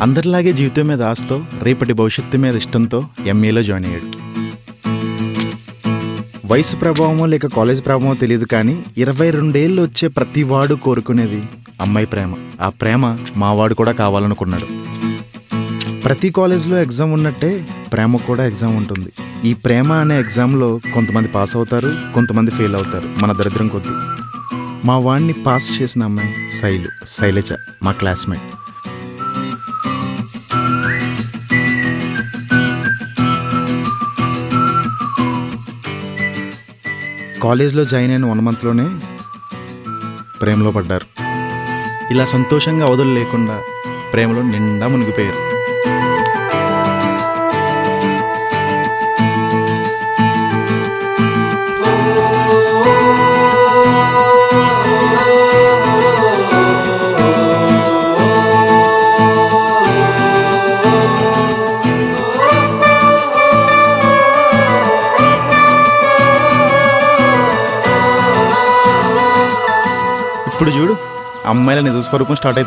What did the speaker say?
అందరిలాగే జీవితం మీద ఆశతో రేపటి భవిష్యత్తు మీద ఇష్టంతో ఎంఏలో జాయిన్ అయ్యాడు. వయసు ప్రభావమో లేక కాలేజ్ ప్రభావమో తెలియదు, కానీ 22 ఏళ్ళు వచ్చే ప్రతి వాడు కోరుకునేది అమ్మాయి ప్రేమ. ఆ ప్రేమ మావాడు కూడా కావాలనుకున్నాడు. ప్రతి కాలేజ్లో ఎగ్జామ్ ఉన్నట్టే ప్రేమ కూడా ఎగ్జామ్ ఉంటుంది. ఈ ప్రేమ అనే ఎగ్జామ్లో కొంతమంది పాస్ అవుతారు, కొంతమంది ఫెయిల్ అవుతారు. మన దరిద్రం కొద్దీ మా వాడిని పాస్ చేసిన అమ్మాయి శైలజ, మా క్లాస్మేట్. కాలేజ్లో జాయిన్ అయిన 1 మంత్లోనే ప్రేమలో పడ్డారు. ఇలా సంతోషంగా అవధులు లేకుండా ప్రేమలో నిండా మునిగిపోయారు. ఇప్పుడు చూడు, అమ్మాయిల నిజ స్వరూపం స్టార్ట్ అవుతుంది.